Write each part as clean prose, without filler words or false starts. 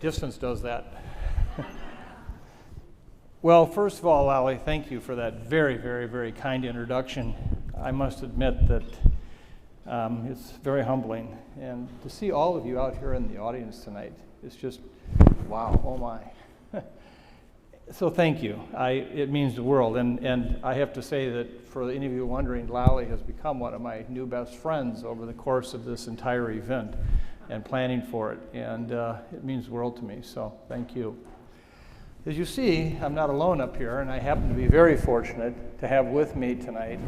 Distance does that. Well, first of all, Lally, thank you for that very, very, very kind introduction. I must admit that it's very humbling. And to see all of you out here in the audience tonight is just, wow, oh my. So thank you. It means the world. And I have to say that for any of you wondering, Lally has become one of my new best friends over the course of this entire event and planning for it. And it means the world to me, so thank you. As you see, I'm not alone up here, and I happen to be very fortunate to have with me tonight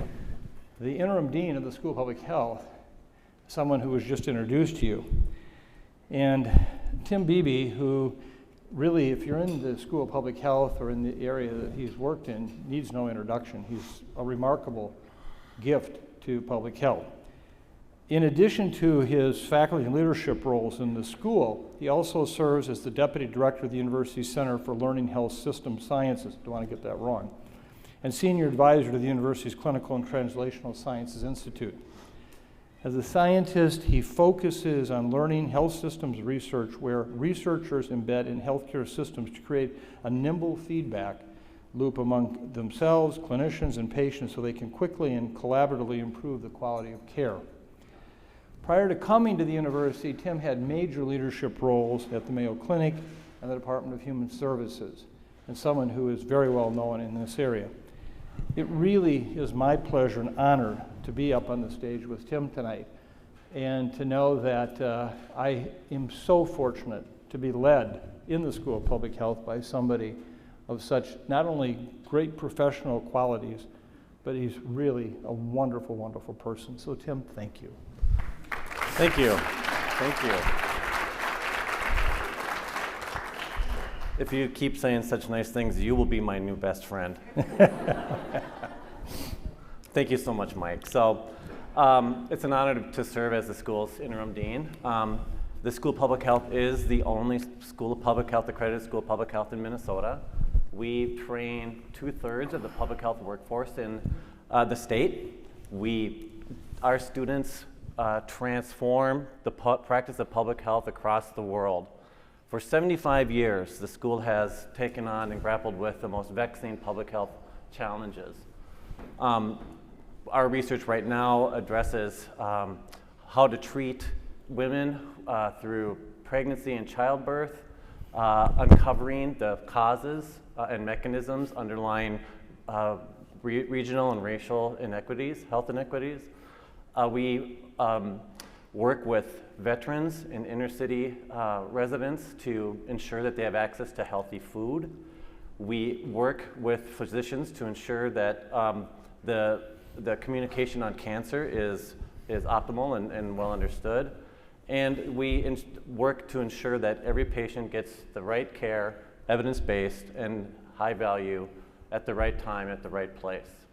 the interim dean of the School of Public Health, someone who was just introduced to you. And Tim Beebe, who really, if you're in the School of Public Health or in the area that he's worked in, needs no introduction. He's a remarkable gift to public health. In addition to his faculty and leadership roles in the school, he also serves as the Deputy Director of the University Center for Learning Health System Sciences, don't want to get that wrong, and Senior Advisor to the university's Clinical and Translational Sciences Institute. As a scientist, he focuses on learning health systems research where researchers embed in healthcare systems to create a nimble feedback loop among themselves, clinicians, and patients so they can quickly and collaboratively improve the quality of care. Prior to coming to the university, Tim had major leadership roles at the Mayo Clinic and the Department of Human Services, and someone who is very well known in this area. It really is my pleasure and honor to be up on the stage with Tim tonight and to know that I am so fortunate to be led in the School of Public Health by somebody of such not only great professional qualities, but he's really a wonderful, wonderful person. So Tim, thank you. Thank you. Thank you. If you keep saying such nice things, you will be my new best friend. Thank you so much, Mike. So it's an honor to serve as the school's interim dean. The School of Public Health is the only School of Public Health accredited School of Public Health in Minnesota. We train 2/3 of the public health workforce in the state. Our students transform the practice of public health across the world. For 75 years, the school has taken on and grappled with the most vexing public health challenges. Our research right now addresses how to treat women through pregnancy and childbirth, uncovering the causes and mechanisms underlying regional and racial inequities, health inequities. We work with veterans and inner city residents to ensure that they have access to healthy food. We work with physicians to ensure that the communication on cancer is optimal and well understood. And we work to ensure that every patient gets the right care, evidence-based and high value at the right time, at the right place.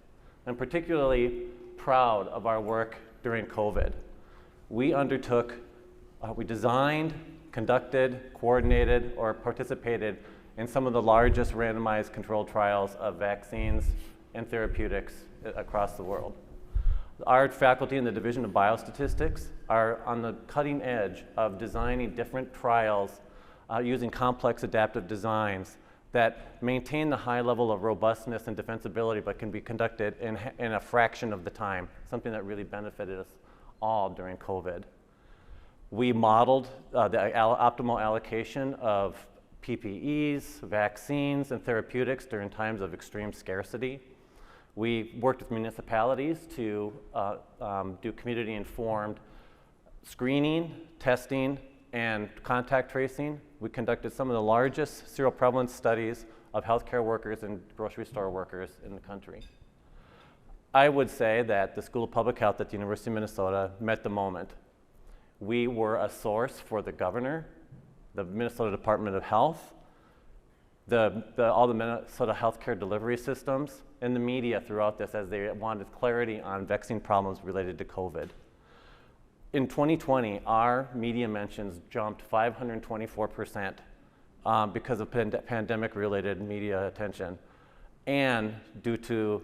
I'm particularly proud of our work during COVID. We designed, conducted, coordinated, or participated in some of the largest randomized controlled trials of vaccines and therapeutics across the world. Our faculty in the Division of Biostatistics are on the cutting edge of designing different trials using complex adaptive designs that maintain the high level of robustness and defensibility but can be conducted in a fraction of the time, something that really benefited us all during COVID. We modeled the optimal allocation of PPEs, vaccines, and therapeutics during times of extreme scarcity. We worked with municipalities to do community-informed screening, testing, and contact tracing. We conducted some of the largest seroprevalence studies of healthcare workers and grocery store workers in the country. I would say that the School of Public Health at the University of Minnesota met the moment. We were a source for the governor, the Minnesota Department of Health, all the Minnesota healthcare delivery systems, and the media throughout this as they wanted clarity on vexing problems related to COVID. In 2020, our media mentions jumped 524% because of pandemic-related media attention, and due to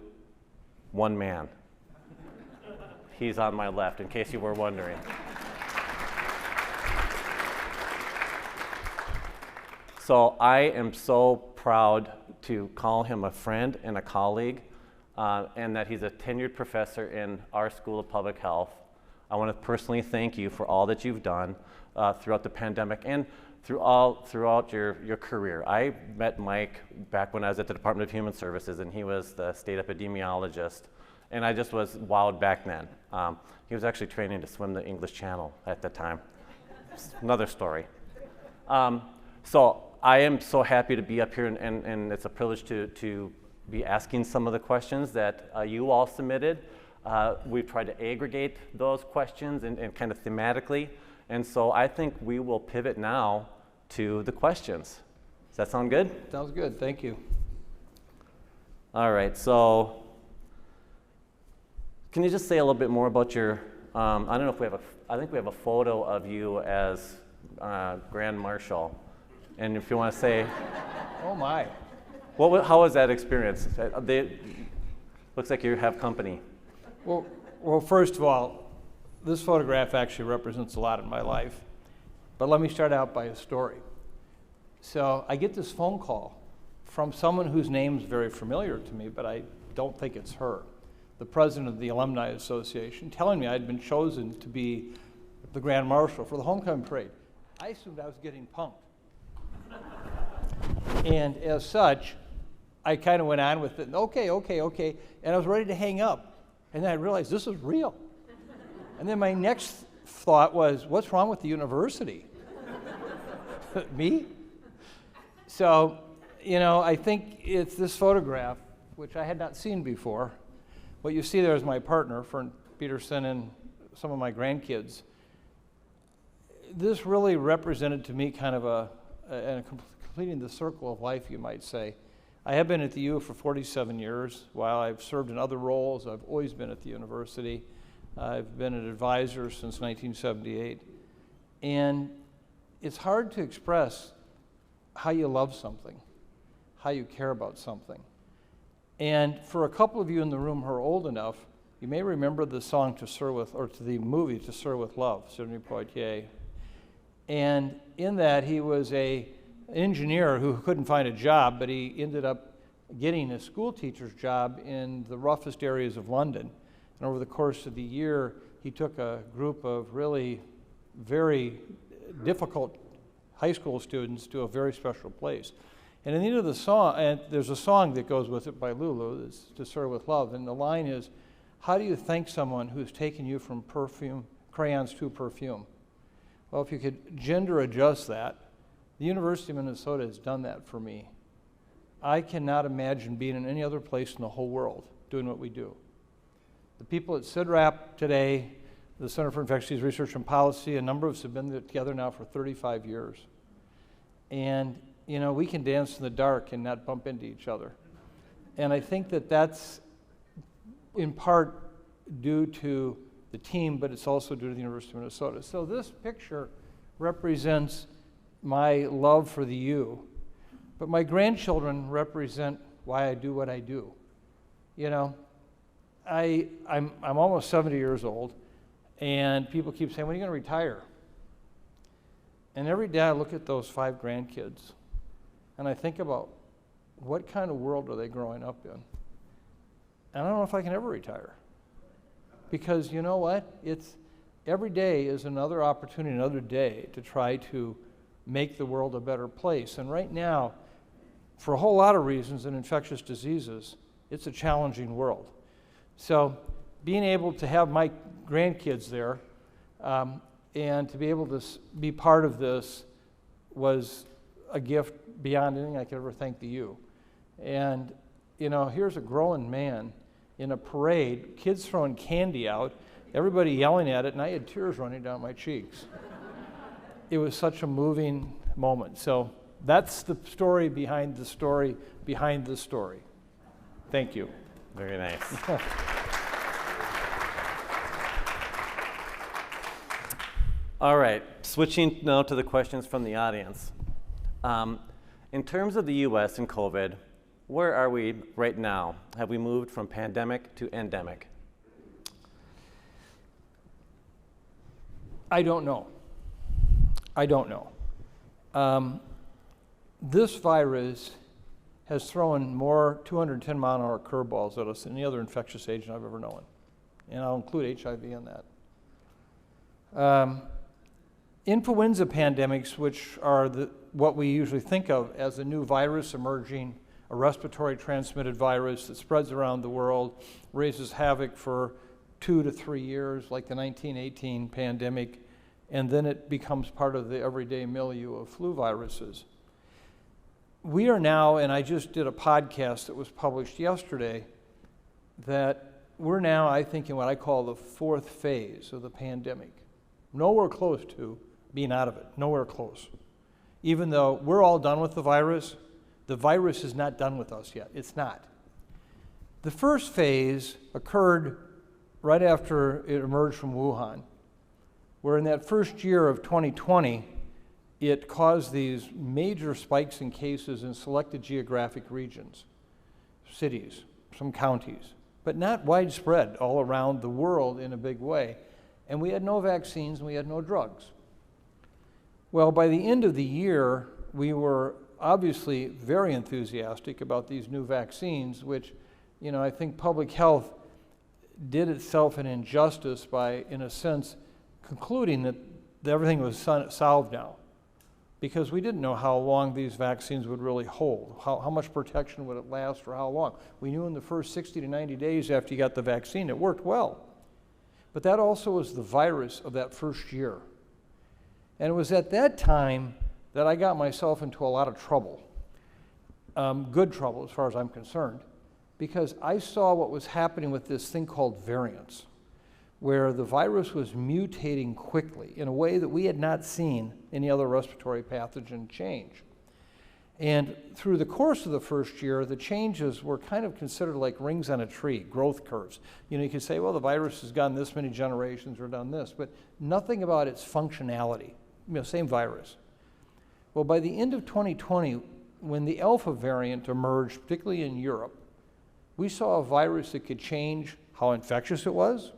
one man. He's on my left, in case you were wondering. So I am so proud to call him a friend and a colleague, and that he's a tenured professor in our School of Public Health. I want to personally thank you for all that you've done throughout the pandemic and throughout your career. I met Mike back when I was at the Department of Human Services, and he was the state epidemiologist, and I just was wowed back then. He was actually training to swim the English Channel at the time. Another story. So I am so happy to be up here, and it's a privilege to be asking some of the questions that you all submitted. We've tried to aggregate those questions and kind of thematically, and so I think we will pivot now to the questions. Does that sound good? Sounds good, thank you. All right, so can you just say a little bit more about your, I don't know if we have I think we have a photo of you as Grand Marshal, and if you want to say. Oh my. How was that experience? Looks like you have company. Well, first of all, this photograph actually represents a lot in my life. But let me start out by a story. So I get this phone call from someone whose name is very familiar to me, but I don't think it's her, the president of the Alumni Association, telling me I'd been chosen to be the Grand Marshal for the homecoming parade. I assumed I was getting punked. And as such, I kind of went on with it, okay, and I was ready to hang up. And then I realized this is real. And then my next thought was, what's wrong with the university? Me? So, I think it's this photograph, which I had not seen before. What you see there is my partner, Fern Peterson, and some of my grandkids. This really represented to me kind of completing the circle of life, you might say. I have been at the U for 47 years. While I've served in other roles, I've always been at the university. I've been an advisor since 1978. And it's hard to express how you love something, how you care about something. And for a couple of you in the room who are old enough, you may remember the song to the movie To Sir with Love, Sidney Poitier. And in that, he was an engineer who couldn't find a job, but he ended up getting a school teacher's job in the roughest areas of London. And over the course of the year, he took a group of really very difficult high school students to a very special place. And in the end of the song, and there's a song that goes with it by Lulu, it's To Sir with Love, and the line is, how do you thank someone who's taken you from crayons to perfume? Well, if you could gender adjust that, the University of Minnesota has done that for me. I cannot imagine being in any other place in the whole world doing what we do. The people at CIDRAP today, the Center for Infectious Disease Research and Policy, a number of us have been together now for 35 years. And, we can dance in the dark and not bump into each other. And I think that that's in part due to the team, but it's also due to the University of Minnesota. So this picture represents my love for the U, but my grandchildren represent why I do what I do. I'm almost 70 years old, and people keep saying, when are you going to retire? And every day I look at those 5 grandkids, and I think about what kind of world are they growing up in? And I don't know if I can ever retire. Because you know what? Every day is another opportunity, another day to try to make the world a better place. And right now, for a whole lot of reasons in infectious diseases, it's a challenging world. So being able to have my grandkids there and to be able to be part of this was a gift beyond anything I could ever thank the U. And, here's a growing man in a parade, kids throwing candy out, everybody yelling at it, and I had tears running down my cheeks. It was such a moving moment. So that's the story behind the story behind the story. Thank you. Very nice. All right, switching now to the questions from the audience. In terms of the U.S. and COVID, where are we right now? Have we moved from pandemic to endemic? I don't know. this virus has thrown more 210-mile-an-hour curveballs at us than any other infectious agent I've ever known. And I'll include HIV in that. Influenza pandemics, which are what we usually think of as a new virus emerging, a respiratory transmitted virus that spreads around the world, raises havoc for 2 to 3 years, like the 1918 pandemic, and then it becomes part of the everyday milieu of flu viruses. We are now, and I just did a podcast that was published yesterday, that we're now, I think, in what I call the 4th phase of the pandemic. Nowhere close to being out of it, nowhere close. Even though we're all done with the virus is not done with us yet. It's not. The first phase occurred right after it emerged from Wuhan, where in that first year of 2020, it caused these major spikes in cases in selected geographic regions, cities, some counties, but not widespread all around the world in a big way. And we had no vaccines and we had no drugs. Well, by the end of the year, we were obviously very enthusiastic about these new vaccines, which, I think public health did itself an injustice by, in a sense, concluding that everything was solved now, because we didn't know how long these vaccines would really hold, how much protection would it last for how long. We knew in the first 60 to 90 days after you got the vaccine, it worked well. But that also was the virus of that first year. And it was at that time that I got myself into a lot of trouble, good trouble as far as I'm concerned, because I saw what was happening with this thing called variants, where the virus was mutating quickly in a way that we had not seen any other respiratory pathogen change. And through the course of the first year, the changes were kind of considered like rings on a tree, growth curves. You could say, well, the virus has gone this many generations or done this, but nothing about its functionality, same virus. Well, by the end of 2020, when the Alpha variant emerged, particularly in Europe, we saw a virus that could change how infectious it was.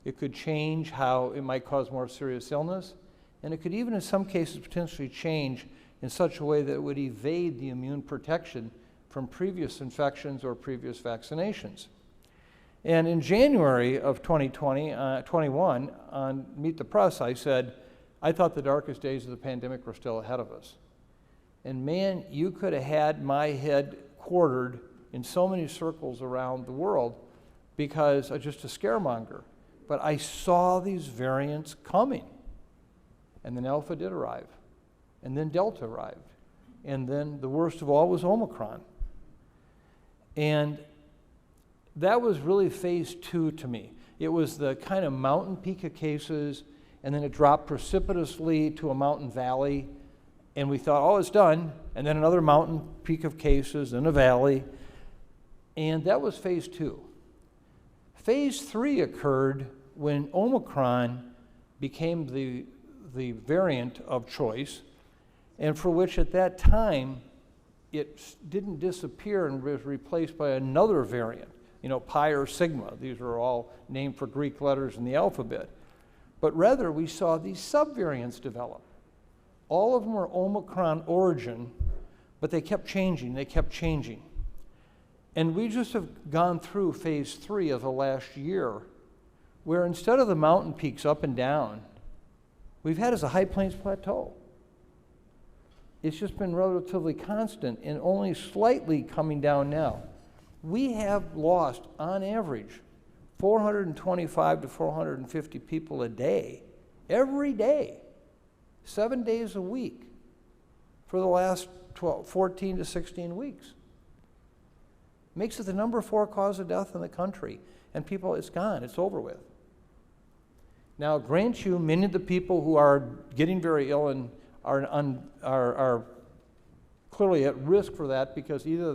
It could change how it might cause more serious illness, and it could even in some cases potentially change in such a way that it would evade the immune protection from previous infections or previous vaccinations. And in January of 2021, on Meet the Press, I said, I thought the darkest days of the pandemic were still ahead of us. And man, you could have had my head quartered in so many circles around the world because I'm just a scaremonger. But I saw these variants coming. And then Alpha did arrive. And then Delta arrived. And then the worst of all was Omicron. And that was really phase 2 to me. It was the kind of mountain peak of cases, and then it dropped precipitously to a mountain valley. And we thought, oh, it's done. And then another mountain peak of cases, and a valley. And that was phase 2. Phase 3 occurred when Omicron became the variant of choice, and for which at that time it didn't disappear and was replaced by another variant, Pi or Sigma. These are all named for Greek letters in the alphabet. But rather, we saw these subvariants develop. All of them were Omicron origin, but they kept changing. And we just have gone through phase 3 of the last year, where instead of the mountain peaks up and down, we've had as a high plains plateau. It's just been relatively constant and only slightly coming down now. We have lost, on average, 425 to 450 people a day, every day, 7 days a week, for the last 14 to 16 weeks. Makes it the number 4 cause of death in the country. And people, it's gone, it's over with. Now, grant you, many of the people who are getting very ill and are clearly at risk for that because either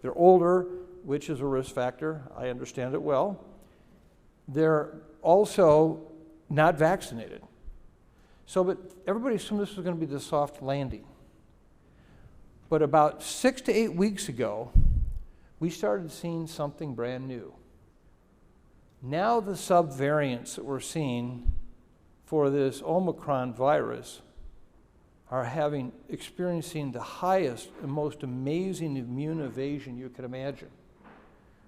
they're older, which is a risk factor, I understand it well. They're also not vaccinated. But everybody assumed this was going to be the soft landing. But about 6 to 8 weeks ago, we started seeing something brand new. Now the subvariants that we're seeing for this Omicron virus are experiencing the highest and most amazing immune evasion you could imagine,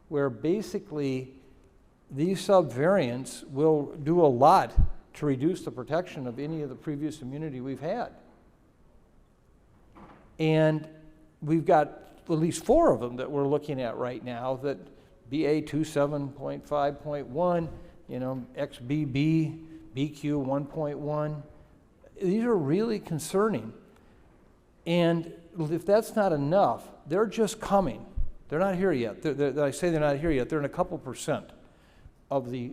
where basically these subvariants will do a lot to reduce the protection of any of the previous immunity we've had. And we've got at least 4 of them that we're looking at right now, that BA.27.5.1, XBB, BQ 1.1. These are really concerning. And if that's not enough, they're just coming. They're not here yet. I say they're not here yet. They're in a couple % of the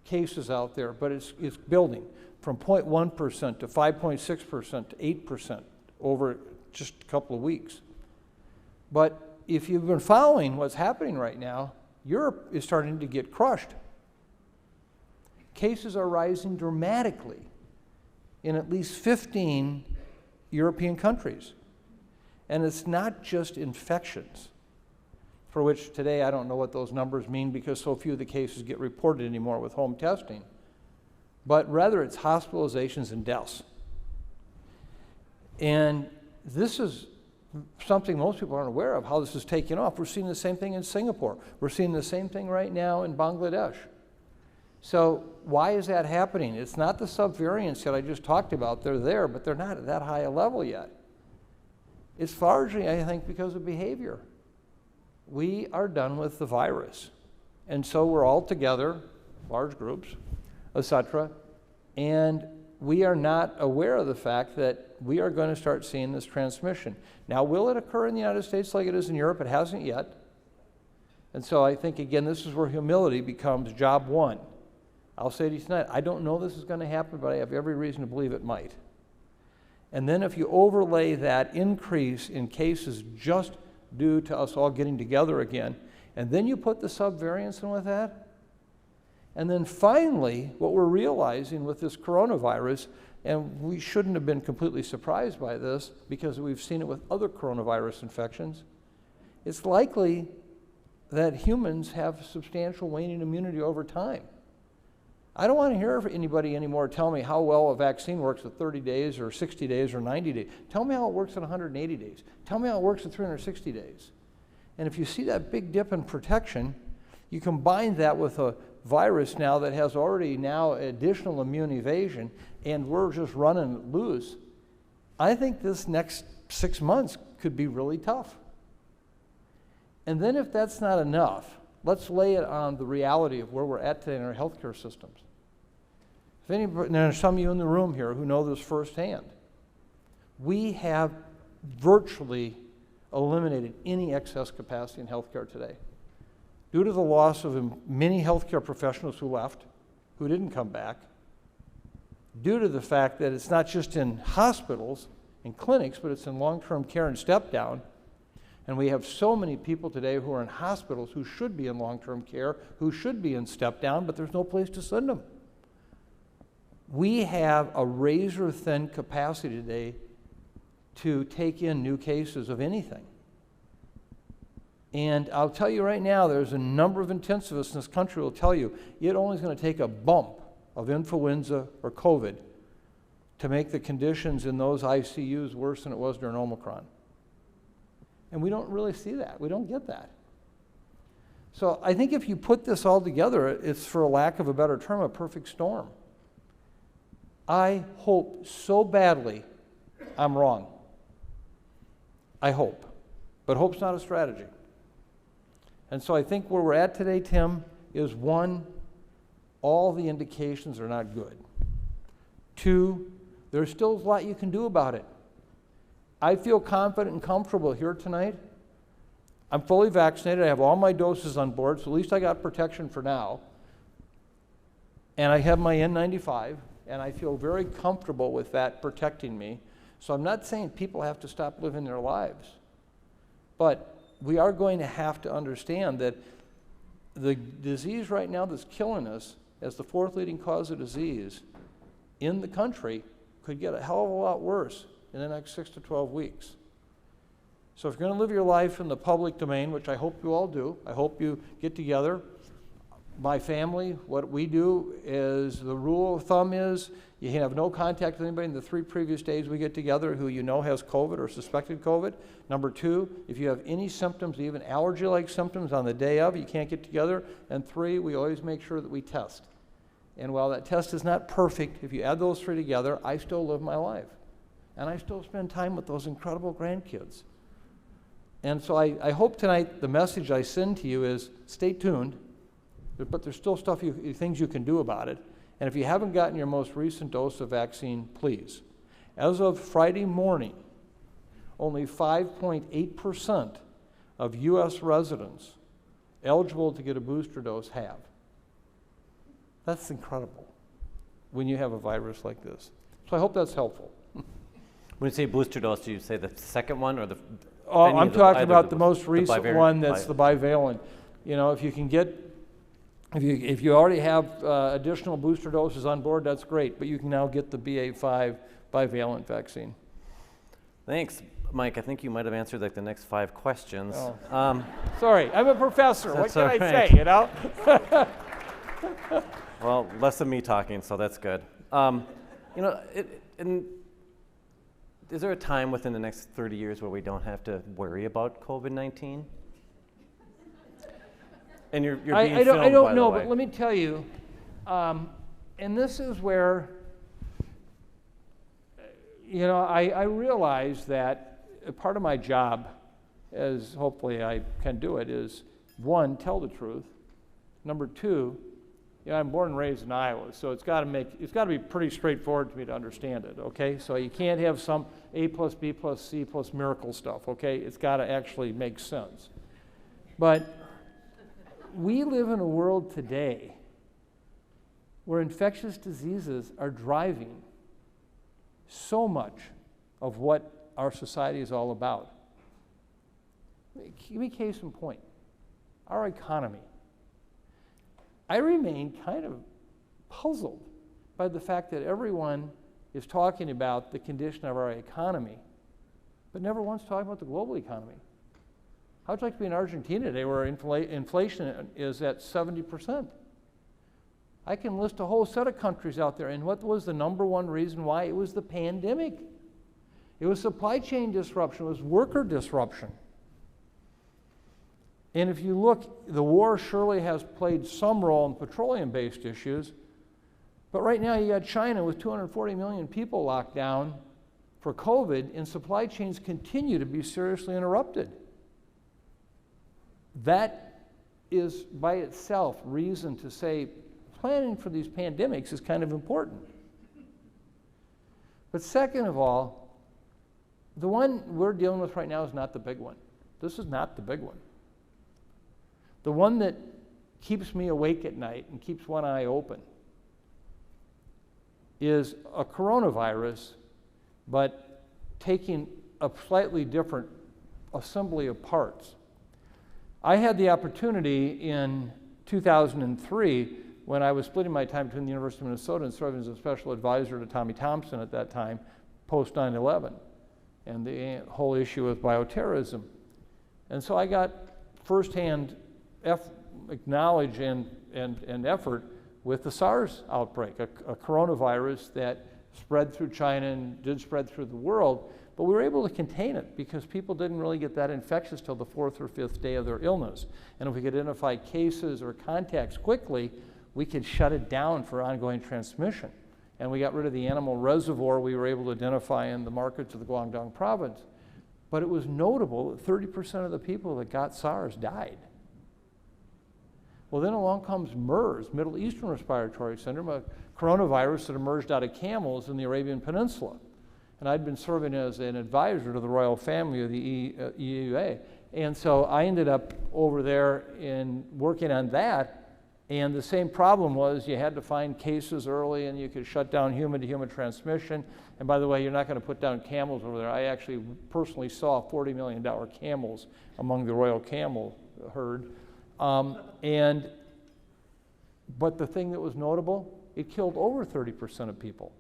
cases out there, but it's building from 0.1% to 5.6% to 8% over just a couple of weeks. But if you've been following what's happening right now, Europe is starting to get crushed. Cases are rising dramatically in at least 15 European countries. And it's not just infections, for which today I don't know what those numbers mean because so few of the cases get reported anymore with home testing, but rather it's hospitalizations and deaths. And this is something most people aren't aware of, how this is taking off. We're seeing the same thing in Singapore. We're seeing the same thing right now in Bangladesh. So why is that happening? It's not the subvariants that I just talked about. They're there, but they're not at that high a level yet. It's largely, I think, because of behavior. We are done with the virus. And so we're all together, large groups, etc., and we are not aware of the fact that we are going to start seeing this transmission. Now, will it occur in the United States like it is in Europe? It hasn't yet. And so I think, again, this is where humility becomes job one. I'll say to you tonight, I don't know this is going to happen, but I have every reason to believe it might. And then if you overlay that increase in cases just due to us all getting together again, and then you put the subvariants in with that, and then finally, what we're realizing with this coronavirus, and we shouldn't have been completely surprised by this because we've seen it with other coronavirus infections, it's likely that humans have substantial waning immunity over time. I don't want to hear anybody anymore tell me how well a vaccine works at 30 days or 60 days or 90 days. Tell me how it works at 180 days. Tell me how it works at 360 days. And if you see that big dip in protection, you combine that with a virus now that has already now additional immune evasion, and we're just running loose. I think this next 6 months could be really tough. And then if that's not enough, let's lay it on the reality of where we're at today in our healthcare systems. If anybody, there's some of you in the room here who know this firsthand. We have virtually eliminated any excess capacity in healthcare today, due to the loss of many healthcare professionals who left, who didn't come back, due to the fact that it's not just in hospitals and clinics, but it's in long-term care and step-down. And we have so many people today who are in hospitals who should be in long-term care, who should be in step-down, but there's no place to send them. We have a razor-thin capacity today to take in new cases of anything. And I'll tell you right now, there's a number of intensivists in this country who will tell you it only is going to take a bump of influenza or COVID to make the conditions in those ICUs worse than it was during Omicron. And we don't really see that. We don't get that. So I think if you put this all together, it's, for a lack of a better term, a perfect storm. I hope so badly I'm wrong. I hope. But hope's not a strategy. And so I think where we're at today, Tim, is one, all the indications are not good. Two, there's still a lot you can do about it. I feel confident and comfortable here tonight. I'm fully vaccinated. I have all my doses on board, so at least I got protection for now. And I have my N95, and I feel very comfortable with that protecting me. So I'm not saying people have to stop living their lives. But we are going to have to understand that the disease right now that's killing us as the 4th leading cause of disease in the country could get a hell of a lot worse in the next 6 to 12 weeks. So if you're going to live your life in the public domain, which I hope you all do, I hope you get together. My family, what we do is, the rule of thumb is, You can have no contact with anybody in the 3 previous days we get together who you know has COVID or suspected COVID. Number 2, if you have any symptoms, even allergy-like symptoms on the day of, you can't get together. And 3, we always make sure that we test. And while that test is not perfect, if you add those 3 together, I still live my life. And I still spend time with those incredible grandkids. And so I hope tonight the message I send to you is stay tuned, but there's still things you can do about it. And if you haven't gotten your most recent dose of vaccine, please. As of Friday morning, only 5.8% of U.S. residents eligible to get a booster dose have. That's incredible when you have a virus like this. So I hope that's helpful. When you say booster dose, do you say the second one or the? Oh, I'm talking about the most recent one that's the bivalent. You know, if you can get, if you already have additional booster doses on board, that's great. But you can now get the BA.5 bivalent vaccine. Thanks, Mike. I think you might have answered like the next 5 questions. Oh. Sorry, I'm a professor. What can I say, you know? Well, less than me talking, so that's good. You know, is there a time within the next 30 years where we don't have to worry about COVID-19? And you're being filmed, I don't know, by the way. but let me tell you, and this is where, you know, I realize that a part of my job, as hopefully I can do it, is 1, tell the truth. Number 2, you know, I'm born and raised in Iowa, so it's got to be pretty straightforward to me to understand it, okay? So you can't have some A plus B plus C plus miracle stuff, okay? It's got to actually make sense. But we live in a world today where infectious diseases are driving so much of what our society is all about. Give me case in point. Our economy. I remain kind of puzzled by the fact that everyone is talking about the condition of our economy, but never once talking about the global economy. How would you like to be in Argentina today where inflation is at 70%? I can list a whole set of countries out there, and what was the number one reason why? It was the pandemic. It was supply chain disruption. It was worker disruption. And if you look, the war surely has played some role in petroleum-based issues, but right now you got China with 240 million people locked down for COVID, and supply chains continue to be seriously interrupted. That is by itself reason to say planning for these pandemics is kind of important. But second of all, the one we're dealing with right now is not the big one. This is not the big one. The one that keeps me awake at night and keeps one eye open is a coronavirus, but taking a slightly different assembly of parts. I had the opportunity in 2003 when I was splitting my time between the University of Minnesota and serving as a special advisor to Tommy Thompson at that time, post 9/11, and the whole issue with bioterrorism. And so I got firsthand knowledge and effort with the SARS outbreak, a coronavirus that spread through China and did spread through the world, but we were able to contain it because people didn't really get that infectious till the 4th or 5th day of their illness. And if we could identify cases or contacts quickly, we could shut it down for ongoing transmission. And we got rid of the animal reservoir we were able to identify in the markets of the Guangdong province. But it was notable that 30% of the people that got SARS died. Well, then along comes MERS, Middle Eastern Respiratory Syndrome, a coronavirus that emerged out of camels in the Arabian Peninsula. And I'd been serving as an advisor to the royal family of the EUA. And so I ended up over there in working on that. And the same problem was you had to find cases early and you could shut down human-to-human transmission. And by the way, you're not going to put down camels over there. I actually personally saw $40 million camels among the royal camel herd. But the thing that was notable, it killed over 30% of people.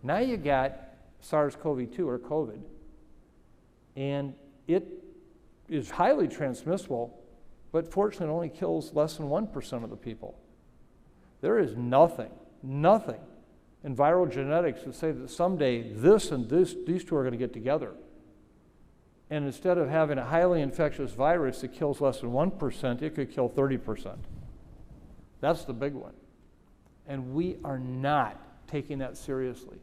Now you got SARS-CoV-2 or COVID, and it is highly transmissible, but fortunately it only kills less than 1% of the people. There is nothing And viral genetics would say that someday this and these two are going to get together. And instead of having a highly infectious virus that kills less than 1%, it could kill 30%. That's the big one. And we are not taking that seriously.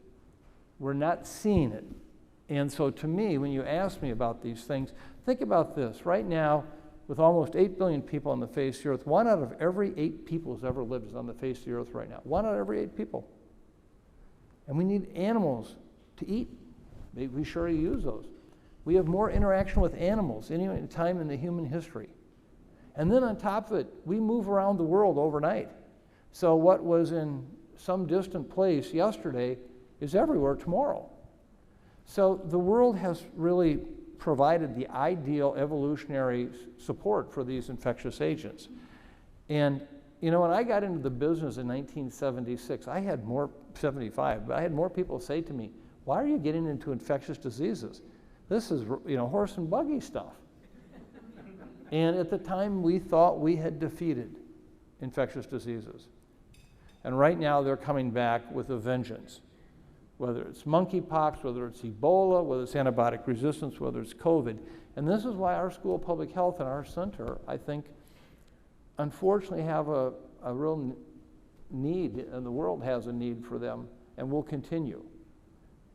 We're not seeing it. And so to me, when you ask me about these things, think about this. Right now, with almost 8 billion people on the face of the earth, 1 out of every 8 people who's ever lived is on the face of the earth right now. 1 out of every 8 people. And we need animals to eat. We sure use those. We have more interaction with animals any time in the human history. And then on top of it, we move around the world overnight. So what was in some distant place yesterday is everywhere tomorrow. So the world has really provided the ideal evolutionary support for these infectious agents. And you know, when I got into the business in 1976, I had more, 75, but I had more people say to me, why are you getting into infectious diseases? This is, you know, horse and buggy stuff. And at the time, we thought we had defeated infectious diseases. And right now, they're coming back with a vengeance. Whether it's monkeypox, whether it's Ebola, whether it's antibiotic resistance, whether it's COVID. And this is why our School of Public Health and our center, I think, unfortunately have a real need, and the world has a need for them, and will continue.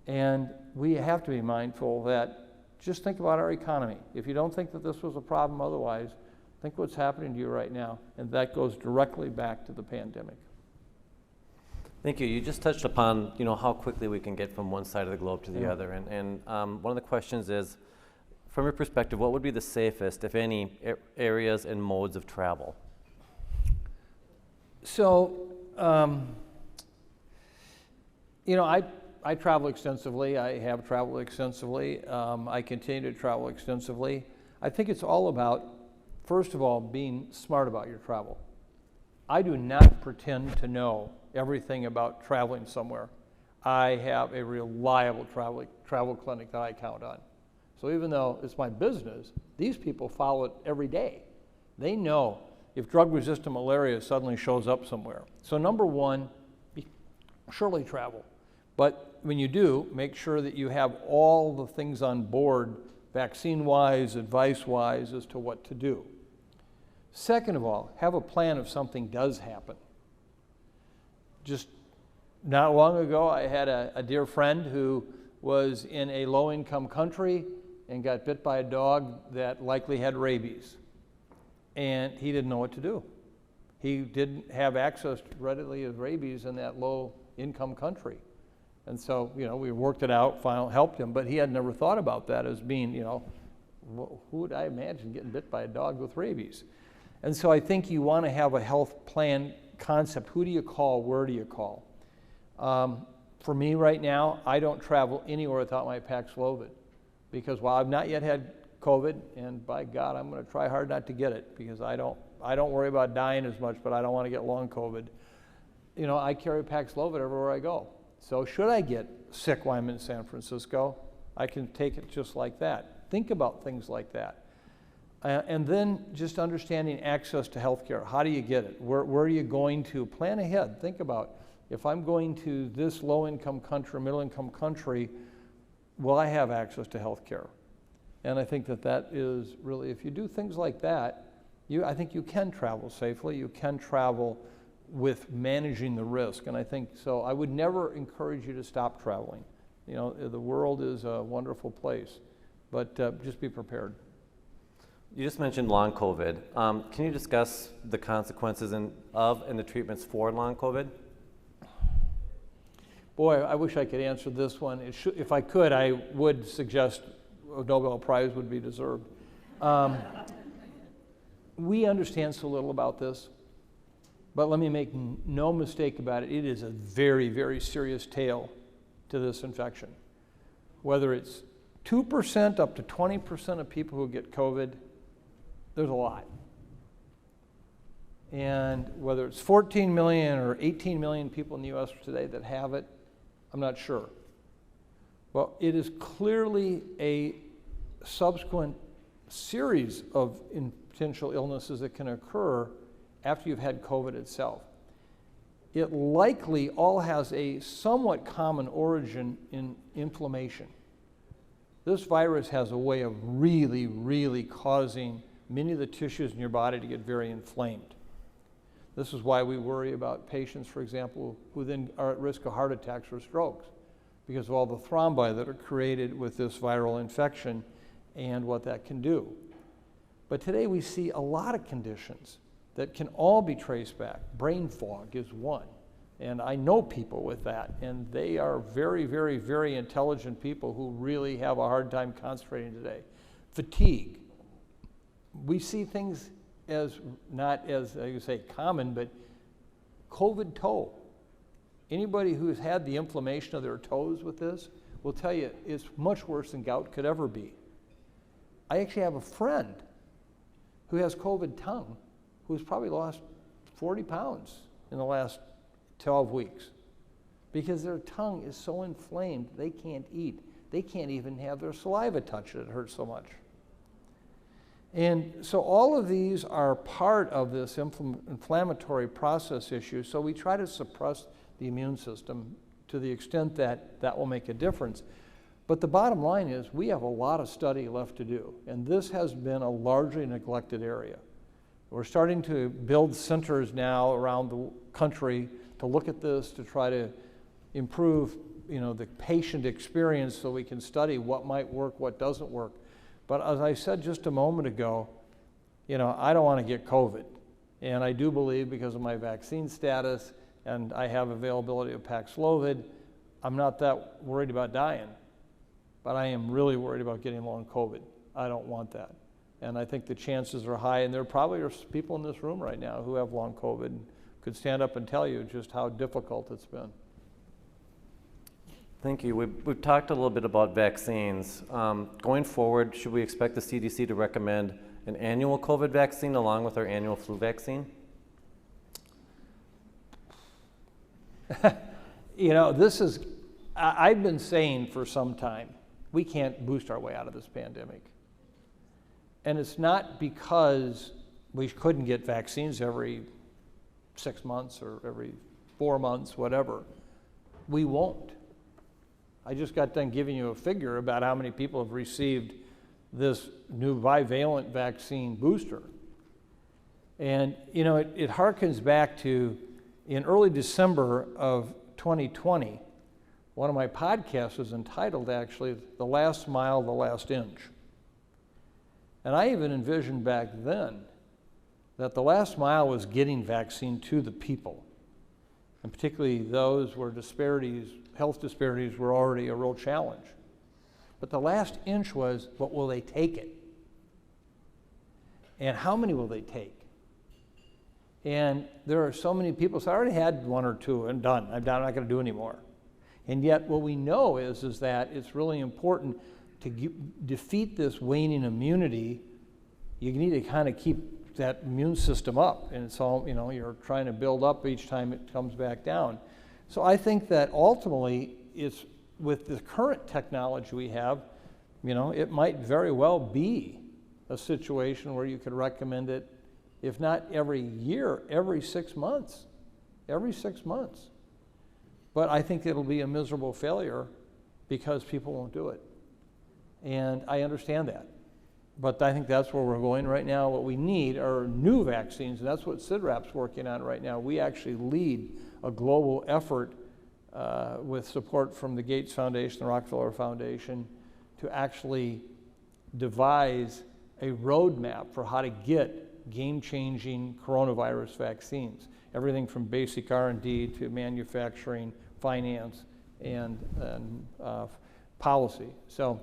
And we have to be mindful that, just think about our economy. If you don't think that this was a problem otherwise, think what's happening to you right now, and that goes directly back to the pandemic. Thank you. You just touched upon, you know, how quickly we can get from one side of the globe to the other. And one of the questions is, from your perspective, what would be the safest, if any, areas and modes of travel? So, you know, I travel extensively. I have traveled extensively. I continue to travel extensively. I think it's all about, first of all, being smart about your travel. I do not pretend to know everything about traveling somewhere. I have a reliable travel clinic that I count on. So even though it's my business, these people follow it every day. They know if drug-resistant malaria suddenly shows up somewhere. So number one, surely travel. But when you do, make sure that you have all the things on board, vaccine-wise, advice-wise, as to what to do. Second of all, have a plan if something does happen. Just not long ago, I had a dear friend who was in a low-income country and got bit by a dog that likely had rabies. And he didn't know what to do. He didn't have access readily to rabies in that low-income country. And so, you know, we worked it out, finally helped him, but he had never thought about that as being, you know, who would I imagine getting bit by a dog with rabies? And so I think you want to have a health plan concept. Who do you call? Where do you call? For me right now, I don't travel anywhere without my Paxlovid, because while I've not yet had COVID, and by God, I'm going to try hard not to get it, because I don't worry about dying as much, but I don't want to get long COVID. You know, I carry Paxlovid everywhere I go. So should I get sick while I'm in San Francisco, I can take it just like that. Think about things like that. And then just understanding access to healthcare. How do you get it? Where are you going to? Plan ahead. Think about, if I'm going to this low-income country, middle-income country, will I have access to healthcare? And I think that is really, if you do things like that, I think you can travel safely. You can travel with managing the risk. And I think, so I would never encourage you to stop traveling. You know, the world is a wonderful place, but just be prepared. You just mentioned long COVID. Can you discuss the consequences of and the treatments for long COVID? Boy, I wish I could answer this one. If I could, I would suggest a Nobel Prize would be deserved. We understand so little about this, but let me make no mistake about it. It is a very, very serious tail to this infection. Whether it's 2% up to 20% of people who get COVID, there's a lot. And whether it's 14 million or 18 million people in the US today that have it, I'm not sure. Well, it is clearly a subsequent series of potential illnesses that can occur after you've had COVID itself. it likely all has a somewhat common origin in inflammation. This virus has a way of really, really causing many of the tissues in your body to get very inflamed. This is why we worry about patients, for example, who then are at risk of heart attacks or strokes, because of all the thrombi that are created with this viral infection and what that can do. But today we see a lot of conditions that can all be traced back. Brain fog is one, and I know people with that, and they are very, very, very intelligent people who really have a hard time concentrating today. Fatigue. We see things as not as you say common, but COVID toe. Anybody who's had the inflammation of their toes with this will tell you it's much worse than gout could ever be. I actually have a friend who has COVID tongue who's probably lost 40 pounds in the last 12 weeks because their tongue is so inflamed they can't eat. They can't even have their saliva touch it. It hurts so much. And so all of these are part of this inflammatory process issue, so we try to suppress the immune system to the extent that that will make a difference. But the bottom line is we have a lot of study left to do, and this has been a largely neglected area. We're starting to build centers now around the country to look at this, to try to improve, the patient experience so we can study what might work, what doesn't work. But as I said just a moment ago, I don't want to get COVID. And I do believe because of my vaccine status and I have availability of Paxlovid, I'm not that worried about dying. But I am really worried about getting long COVID. I don't want that. And I think the chances are high, and there probably are people in this room right now who have long COVID and could stand up and tell you just how difficult it's been. Thank you. We've talked a little bit about vaccines. Going forward, should we expect the CDC to recommend an annual COVID vaccine along with our annual flu vaccine? I've been saying for some time, we can't boost our way out of this pandemic. And it's not because we couldn't get vaccines every 6 months or every 4 months, whatever. We won't. I just got done giving you a figure about how many people have received this new bivalent vaccine booster. And, it harkens back to in early December of 2020, one of my podcasts was entitled actually, The Last Mile, the Last Inch. And I even envisioned back then that the last mile was getting vaccine to the people, and particularly those where health disparities were already a real challenge. But the last inch was, but will they take it? And how many will they take? And there are so many people, so I already had 1 or 2 and done. I'm not going to do any more. And yet what we know is that it's really important to defeat this waning immunity. You need to kind of keep that immune system up, and it's all, you're trying to build up each time it comes back down. So I think that ultimately it's with the current technology we have, it might very well be a situation where you could recommend it, if not every year, every 6 months. Every 6 months. But I think it'll be a miserable failure because people won't do it. And I understand that. But I think that's where we're going right now. What we need are new vaccines, and that's what CIDRAP's working on right now. We actually lead a global effort with support from the Gates Foundation, the Rockefeller Foundation, to actually devise a roadmap for how to get game-changing coronavirus vaccines. Everything from basic R&D to manufacturing, finance, and policy. So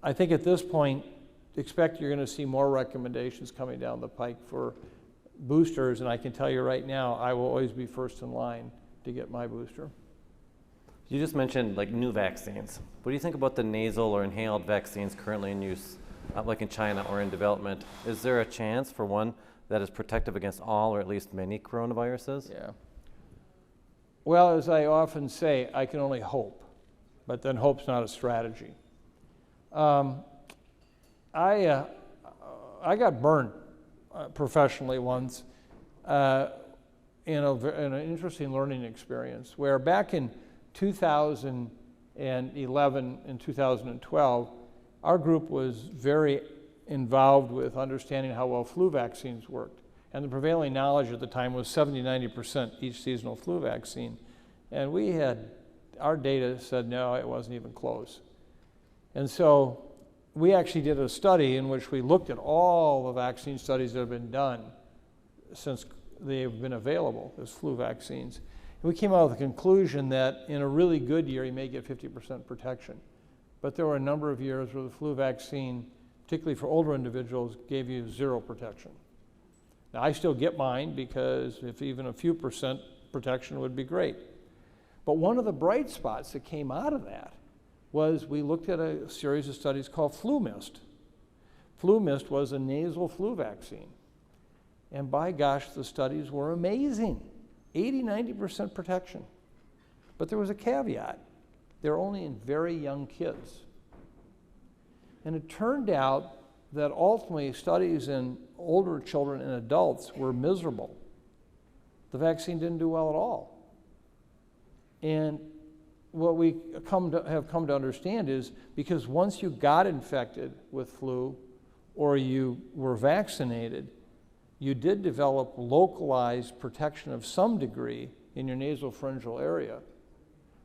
I think at this point, expect you're going to see more recommendations coming down the pike for boosters, and I can tell you right now, I will always be first in line to get my booster. You just mentioned new vaccines. What do you think about the nasal or inhaled vaccines currently in use, like in China or in development? Is there a chance for one that is protective against all or at least many coronaviruses? Yeah. Well, as I often say, I can only hope, but then hope's not a strategy. I got burned professionally once. in an interesting learning experience where back in 2011 and 2012, our group was very involved with understanding how well flu vaccines worked. And the prevailing knowledge at the time was 70–90% each seasonal flu vaccine. And our data said, no, it wasn't even close. And so we actually did a study in which we looked at all the vaccine studies that have been done since they've been available as flu vaccines. And we came out with the conclusion that in a really good year, you may get 50% protection. But there were a number of years where the flu vaccine, particularly for older individuals, gave you 0 protection. Now, I still get mine because if even a few percent protection would be great. But one of the bright spots that came out of that was we looked at a series of studies called FluMist. FluMist was a nasal flu vaccine. And by gosh, the studies were amazing. 80–90% protection. But there was a caveat. They're only in very young kids. And it turned out that ultimately studies in older children and adults were miserable. The vaccine didn't do well at all. And what we have come to understand is because once you got infected with flu or you were vaccinated, you did develop localized protection of some degree in your nasopharyngeal area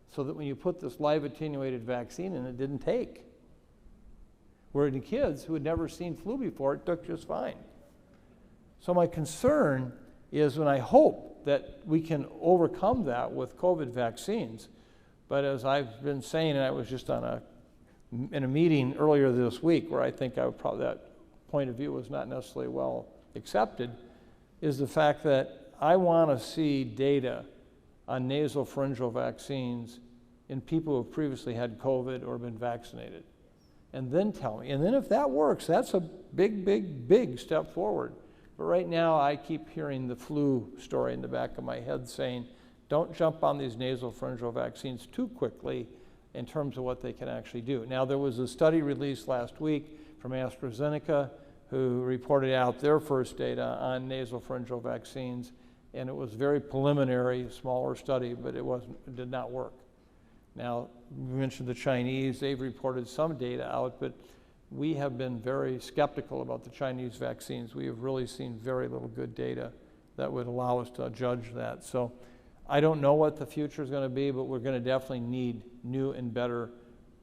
so that when you put this live attenuated vaccine in, it didn't take. Where in kids who had never seen flu before, it took just fine. So my concern is, and I hope that we can overcome that with COVID vaccines, but as I've been saying, and I was just in a meeting earlier this week where I think that point of view was not necessarily well accepted, is the fact that I want to see data on nasopharyngeal vaccines in people who have previously had COVID or been vaccinated. And then tell me. And then if that works, that's a big, big, big step forward. But right now, I keep hearing the flu story in the back of my head saying, don't jump on these nasopharyngeal vaccines too quickly in terms of what they can actually do. Now, there was a study released last week from AstraZeneca who reported out their first data on nasopharyngeal vaccines, and it was very preliminary, smaller study, but it did not work. Now, we mentioned the Chinese, they've reported some data out, but we have been very skeptical about the Chinese vaccines. We have really seen very little good data that would allow us to judge that. So I don't know what the future is going to be, but we're going to definitely need new and better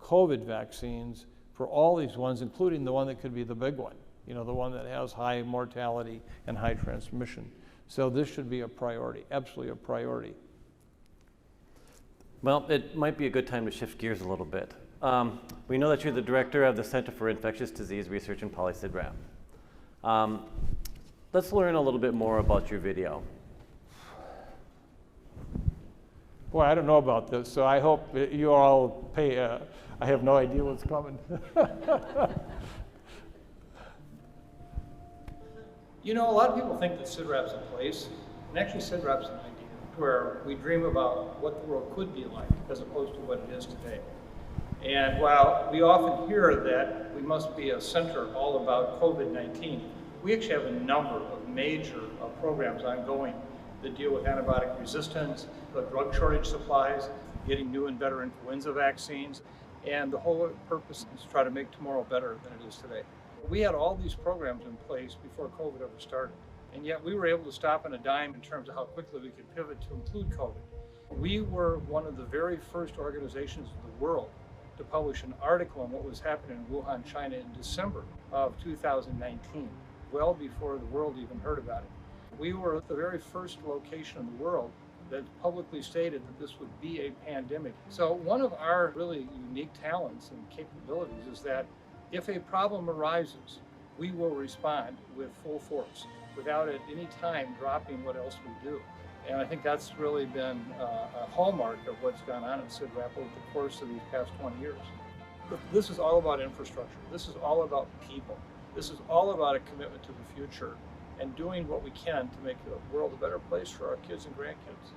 COVID vaccines for all these ones, including the one that could be the big one, the one that has high mortality and high transmission. So this should be a priority, absolutely a priority. Well, it might be a good time to shift gears a little bit. We know that you're the director of the Center for Infectious Disease Research and CIDRAP. Let's learn a little bit more about your video. Boy, I don't know about this, so I hope you all pay, I have no idea what's coming. A lot of people think that CIDRAP's a place, and actually CIDRAP's an idea, where we dream about what the world could be like as opposed to what it is today. And while we often hear that we must be a center all about COVID-19, we actually have a number of major programs ongoing that deal with antibiotic resistance, the drug shortage supplies, getting new and better influenza vaccines, and the whole purpose is to try to make tomorrow better than it is today. We had all these programs in place before COVID ever started, and yet we were able to stop on a dime in terms of how quickly we could pivot to include COVID. We were one of the very first organizations in the world to publish an article on what was happening in Wuhan, China in December of 2019, well before the world even heard about it. We were the very first location in the world that publicly stated that this would be a pandemic. So one of our really unique talents and capabilities is that if a problem arises, we will respond with full force without at any time dropping what else we do. And I think that's really been a hallmark of what's gone on in CIDRAP over the course of these past 20 years. This is all about infrastructure. This is all about people. This is all about a commitment to the future and doing what we can to make the world a better place for our kids and grandkids.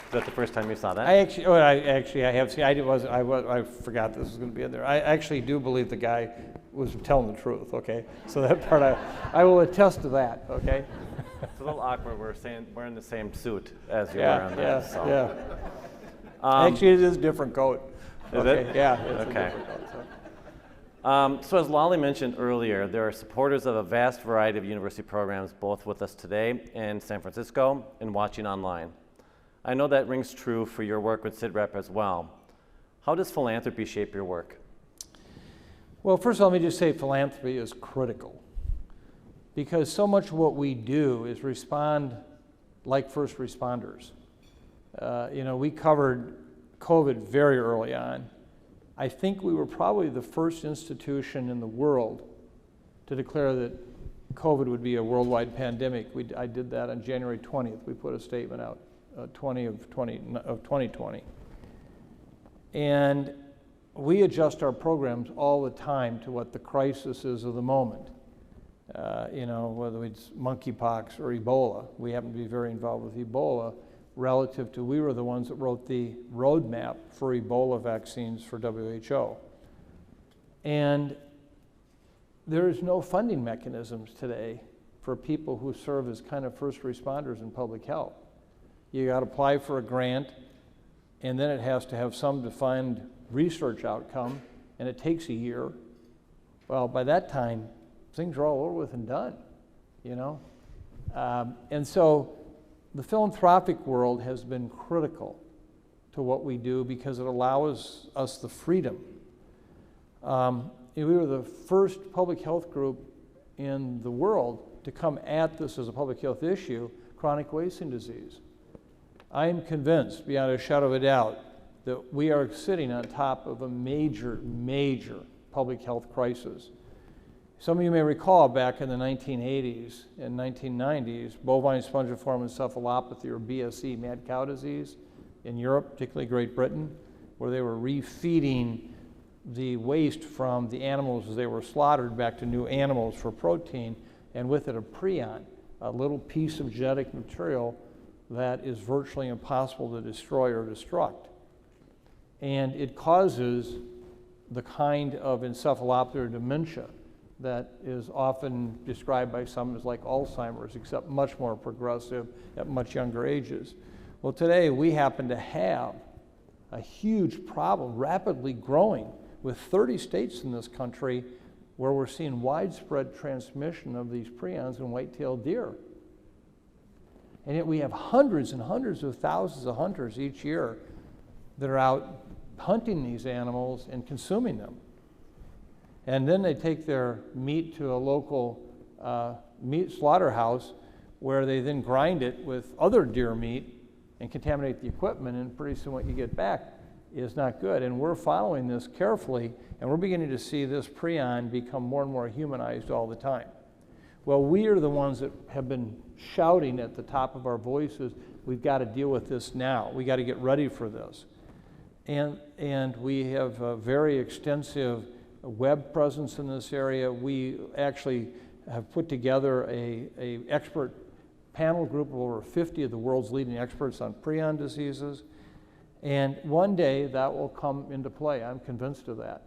Is that the first time you saw that? I have seen. I forgot this was going to be in there. I actually do believe the guy was telling the truth. Okay, so that part I will attest to that. Okay. It's a little awkward. We're in the same suit as you Yeah, were on that. yeah, So. yeah. Actually, it is a different coat. Is okay. it? Yeah. It's okay. A different coat, So as Lolly mentioned earlier, there are supporters of a vast variety of university programs, both with us today in San Francisco and watching online. I know that rings true for your work with CIDRAP as well. How does philanthropy shape your work? Well, first of all, let me just say philanthropy is critical, because so much of what we do is respond like first responders. We covered COVID very early on. I think we were probably the first institution in the world to declare that COVID would be a worldwide pandemic. I did that on January 20th. We put a statement out, 2020. And we adjust our programs all the time to what the crisis is of the moment. Whether it's monkeypox or Ebola. We happen to be very involved with Ebola relative to, we were the ones that wrote the roadmap for Ebola vaccines for WHO. And there is no funding mechanisms today for people who serve as kind of first responders in public health. You got to apply for a grant, and then it has to have some defined research outcome, and it takes a year. Well, by that time, things are all over with and done, and so the philanthropic world has been critical to what we do because it allows us the freedom. We were the first public health group in the world to come at this as a public health issue, chronic wasting disease. I am convinced, beyond a shadow of a doubt, that we are sitting on top of a major, major public health crisis. Some of you may recall back in the 1980s and 1990s, bovine spongiform encephalopathy, or BSE, mad cow disease, in Europe, particularly Great Britain, where they were refeeding the waste from the animals as they were slaughtered back to new animals for protein, and with it a prion, a little piece of genetic material that is virtually impossible to destroy or destruct. And it causes the kind of encephalopathy or dementia that is often described by some as like Alzheimer's, except much more progressive at much younger ages. Well, today we happen to have a huge problem, rapidly growing, with 30 states in this country where we're seeing widespread transmission of these prions in white-tailed deer. And yet we have hundreds and hundreds of thousands of hunters each year that are out hunting these animals and consuming them. And then they take their meat to a local meat slaughterhouse where they then grind it with other deer meat and contaminate the equipment, and pretty soon what you get back is not good. And we're following this carefully, and we're beginning to see this prion become more and more humanized all the time. Well, we are the ones that have been shouting at the top of our voices, we've got to deal with this now. We got to get ready for this. And we have a very extensive web presence in this area. We actually have put together a expert panel group of over 50 of the world's leading experts on prion diseases. And one day that will come into play. I'm convinced of that.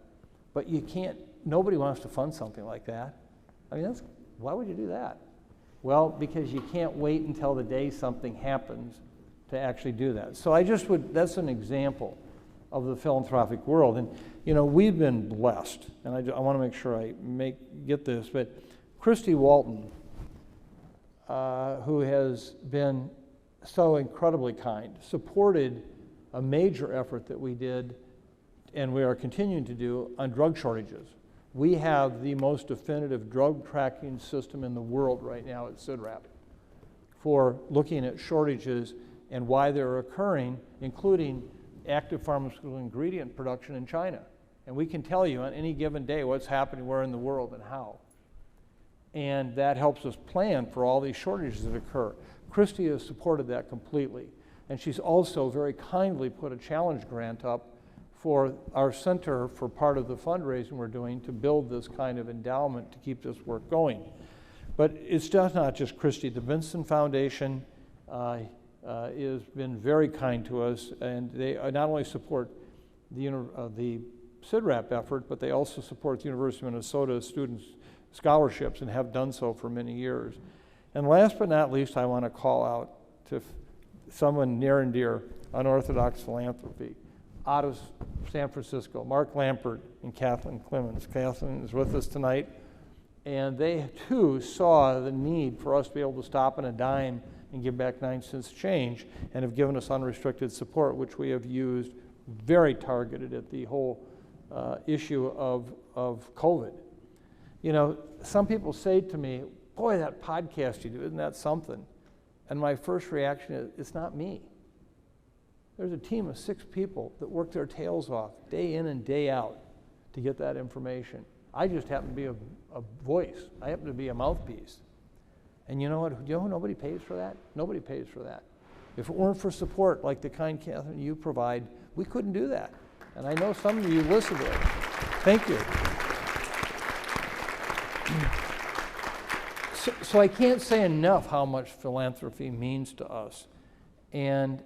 But nobody wants to fund something like that. I mean, why would you do that? Well, because you can't wait until the day something happens to actually do that. So that's an example of the philanthropic world. And we've been blessed, and I want to make sure I get this, but Christy Walton, who has been so incredibly kind, supported a major effort that we did, and we are continuing to do, on drug shortages. We have the most definitive drug tracking system in the world right now at CIDRAP for looking at shortages and why they're occurring, including active pharmaceutical ingredient production in China. And we can tell you on any given day what's happening where in the world and how. And that helps us plan for all these shortages that occur. Christy has supported that completely. And she's also very kindly put a challenge grant up for our center for part of the fundraising we're doing to build this kind of endowment to keep this work going. But it's just not just Christy. The Vincent Foundation has been very kind to us, and they not only support the CIDRAP effort, but they also support the University of Minnesota students' scholarships and have done so for many years. And last but not least, I want to call out to someone near and dear, Unorthodox Philanthropy, out of San Francisco, Mark Lampert and Kathleen Clemens. Kathleen is with us tonight, and they too saw the need for us to be able to stop on a dime and give back 9 cents change, and have given us unrestricted support, which we have used very targeted at the whole issue of COVID. You know, some people say to me, boy, that podcast you do, isn't that something? And my first reaction is, it's not me. There's a team of 6 people that work their tails off day in and day out to get that information. I just happen to be a voice. I happen to be a mouthpiece. And you know what? You know nobody pays for that? Nobody pays for that. If it weren't for support like the kind, Catherine, you provide, we couldn't do that. And I know some of you listen to it. Thank you. So I can't say enough how much philanthropy means to us. And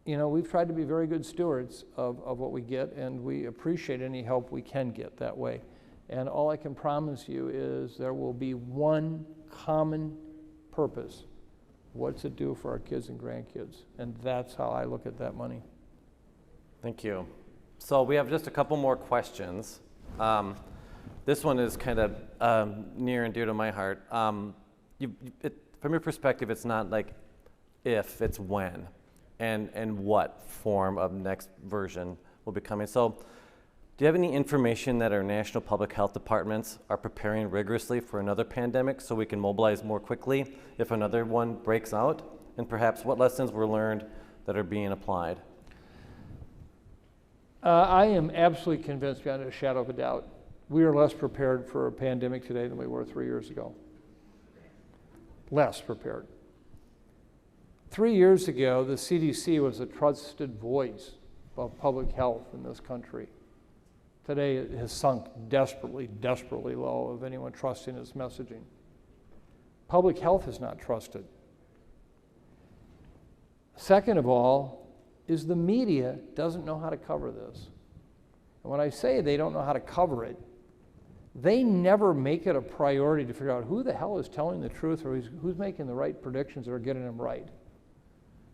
you know, we've tried to be very good stewards of what we get, and we appreciate any help we can get that way. And all I can promise you is there will be one common purpose. What's it do for our kids and grandkids? And that's how I look at that money. Thank you. So we have just a couple more questions. This one is kind of near and dear to my heart. From your perspective, it's not like if, it's when. And what form of next version will be coming. So do you have any information that our national public health departments are preparing rigorously for another pandemic so we can mobilize more quickly if another one breaks out? And perhaps what lessons were learned that are being applied? I am absolutely convinced beyond a shadow of a doubt we are less prepared for a pandemic today than we were 3 years ago. Less prepared. 3 years ago, the CDC was a trusted voice of public health in this country. Today, it has sunk desperately, desperately low of anyone trusting its messaging. Public health is not trusted. Second of all, is the media doesn't know how to cover this. And when I say they don't know how to cover it, they never make it a priority to figure out who the hell is telling the truth or who's making the right predictions or getting them right.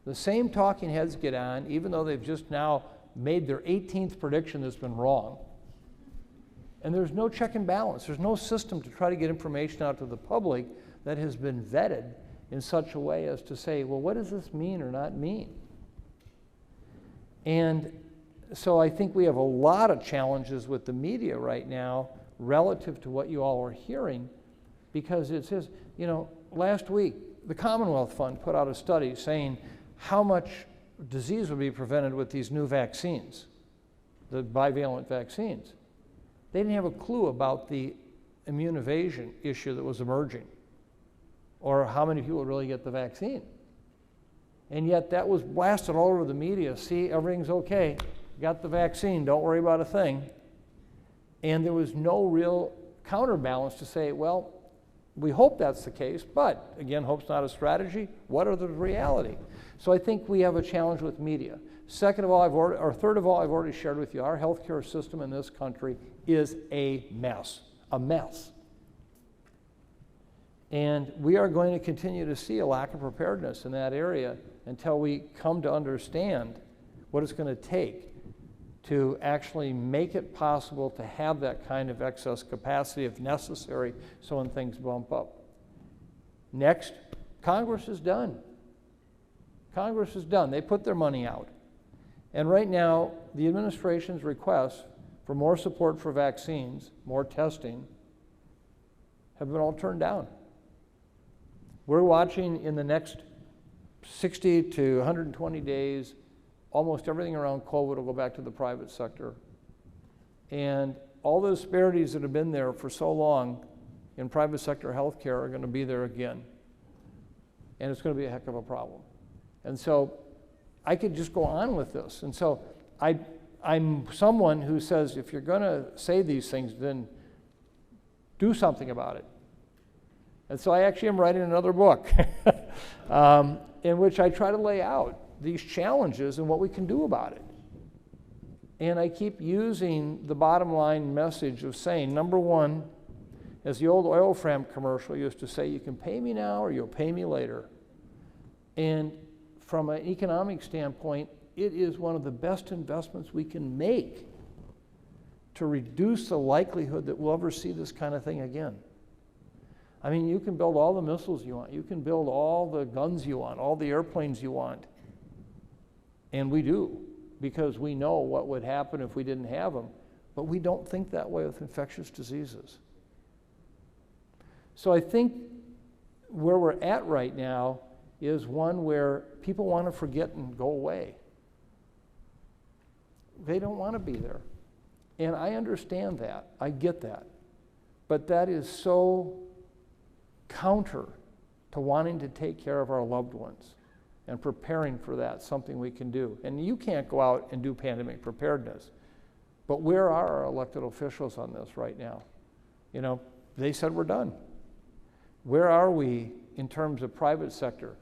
The same talking heads get on, even though they've just now made their 18th prediction that's been wrong. And there's no check and balance. There's no system to try to get information out to the public that has been vetted in such a way as to say, well, what does this mean or not mean? And so I think we have a lot of challenges with the media right now relative to what you all are hearing, because it says, you know, last week, the Commonwealth Fund put out a study saying how much disease would be prevented with these new vaccines, the bivalent vaccines. They didn't have a clue about the immune evasion issue that was emerging, or how many people would really get the vaccine. And yet that was blasted all over the media. See, everything's okay. Got the vaccine, don't worry about a thing. And there was no real counterbalance to say, well, we hope that's the case, but again, hope's not a strategy. What are the reality? So I think we have a challenge with media. Second of all, third of all, I've already shared with you, our healthcare system in this country is a mess. And we are going to continue to see a lack of preparedness in that area until we come to understand what it's going to take to actually make it possible to have that kind of excess capacity if necessary, so when things bump up. Next, Congress is done. Congress is done. They put their money out. And right now, the administration's requests for more support for vaccines, more testing, have been all turned down. We're watching in the next 60 to 120 days, almost everything around COVID will go back to the private sector. And all the disparities that have been there for so long in private sector healthcare are going to be there again. And it's going to be a heck of a problem. And so I could just go on with this. And so I'm someone who says, if you're going to say these things, then do something about it. And so I actually am writing another book. in which I try to lay out these challenges and what we can do about it. And I keep using the bottom line message of saying, number one, as the old oil fram commercial used to say, you can pay me now or you'll pay me later. And from an economic standpoint, it is one of the best investments we can make to reduce the likelihood that we'll ever see this kind of thing again. I mean, you can build all the missiles you want. You can build all the guns you want, all the airplanes you want. And we do, because we know what would happen if we didn't have them. But we don't think that way with infectious diseases. So I think where we're at right now is one where people want to forget and go away. They don't want to be there. And I understand that. I get that. But that is so counter to wanting to take care of our loved ones and preparing for that, something we can do. And you can't go out and do pandemic preparedness. But where are our elected officials on this right now? You know, they said we're done. Where are we in terms of private sector?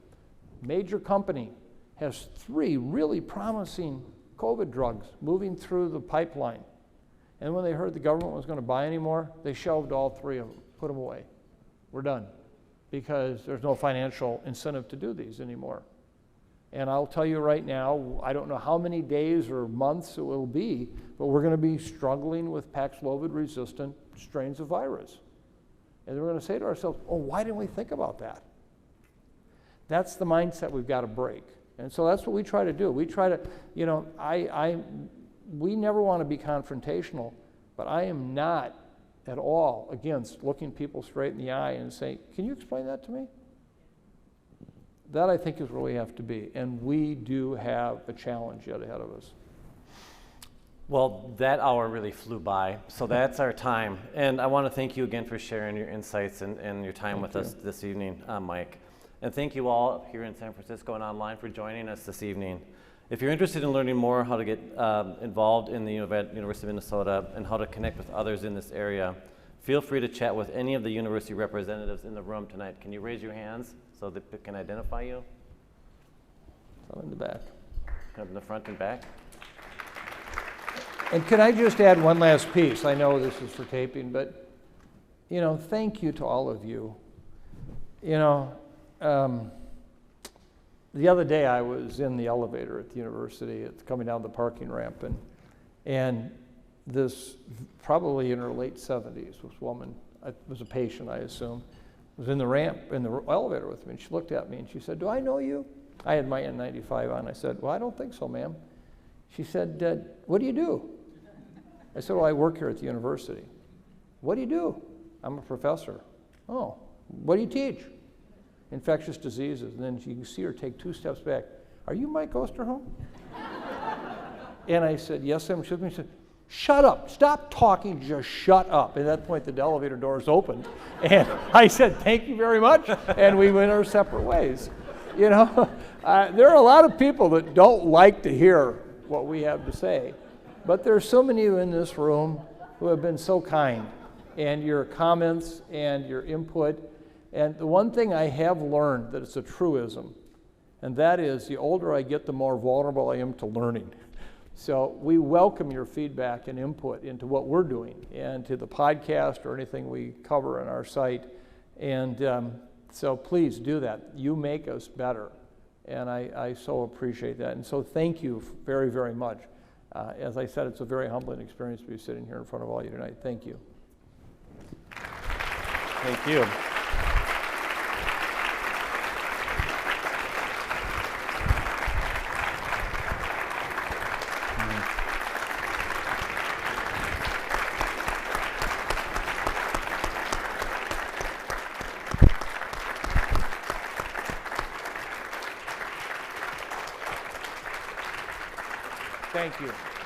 Major company has 3 really promising COVID drugs moving through the pipeline. And when they heard the government was going to buy any more, they shelved all 3 of them, put them away. We're done, because there's no financial incentive to do these anymore. And I'll tell you right now, I don't know how many days or months it will be, but we're going to be struggling with Paxlovid-resistant strains of virus. And we're going to say to ourselves, oh, why didn't we think about that? That's the mindset we've got to break. And so that's what we try to do. We try to, you know, we never want to be confrontational, but I am not at all against looking people straight in the eye and saying, can you explain that to me? That, I think, is where we have to be. And we do have a challenge yet ahead of us. Well, that hour really flew by, so that's our time. And I want to thank you again for sharing your insights and your time with us this evening, Mike. And thank you all here in San Francisco and online for joining us this evening. If you're interested in learning more how to get involved in the University of Minnesota and how to connect with others in this area, feel free to chat with any of the university representatives in the room tonight. Can you raise your hands so that they can identify you? So in the back. Up in the front and back. And can I just add one last piece? I know this is for taping, but, you know, thank you to all of you. You know, the other day I was in the elevator at the university, coming down the parking ramp, and this, probably in her late 70s, this woman, was a patient, I assume, was in the ramp, in the elevator with me, and she looked at me and she said, do I know you? I had my N95 on. I said, well, I don't think so, ma'am. She said, what do you do? I said, well, I work here at the university. What do you do? I'm a professor. Oh, what do you teach? Infectious diseases. And then you can see her take 2 steps back. Are you Mike Osterholm? And I said, yes, I'm. She said, shut up. Stop talking. Just shut up. At that point, the elevator doors opened. And I said, thank you very much. And we went our separate ways. You know, there are a lot of people that don't like to hear what we have to say. But there's so many of you in this room who have been so kind, and your comments and your input. And the one thing I have learned that it's a truism, and that is the older I get, the more vulnerable I am to learning. So we welcome your feedback and input into what we're doing and to the podcast or anything we cover on our site. And so please do that. You make us better. And I so appreciate that. And so thank you very, very much. As I said, it's a very humbling experience to be sitting here in front of all you tonight. Thank you. Thank you. Thank you.